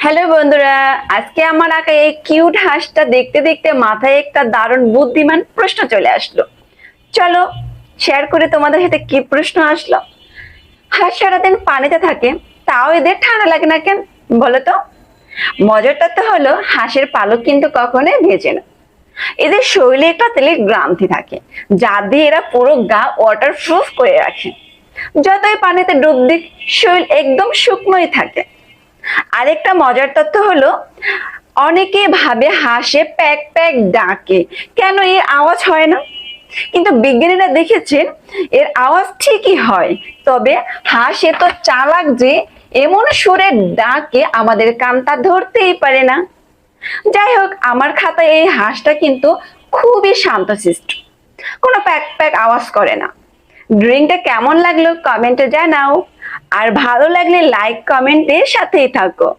Hello বন্ধুরা, আজকে আমার আঁকা এই কিউট হাঁসটা দেখতে দেখতে মাথায় একটা দারুণ বুদ্ধিমান প্রশ্ন চলে আসলো। চলো শেয়ার করে তোমাদের সাথে কি প্রশ্ন আসলো। হাঁস সারাদিন পানিতে থাকে, তাও এদের ঠান্ডা লাগে না কেন বলো তো? মজারটা তো হলো হাঁসের পালক কিন্তু কখনোই ভেজে না। এদের শরীরে একটা তেলের গ্রান্থি থাকে, যা দিয়ে এরা পুরো গা ওয়াটার প্রুফ করে রাখে। যতই পানিতে ডুব দিক, শরীর একদম শুকনোই থাকে। আরেকটা মজার তথ্য হলো, অনেকে ভাবে হাঁসে প্যাক প্যাক ডাকে, কেন এর আওয়াজ হয় না? কিন্তু বিজ্ঞানীরা দেখেছেন এর আওয়াজ ঠিকই হয়, তবে হাঁস এত চালাক যে এমন সুরে ডাকে আমাদের কানটা ধরতেই পারে না। যাই হোক, আমার খাতায় এই হাঁসটা কিন্তু খুবই শান্তশিষ্ট, কোনো প্যাক প্যাক আওয়াজ করে না। ড্রিঙ্কটা কেমন লাগলো কমেন্টে জানাও, আর ভালো লাগলে লাইক কমেন্টের সাথেই থাকো।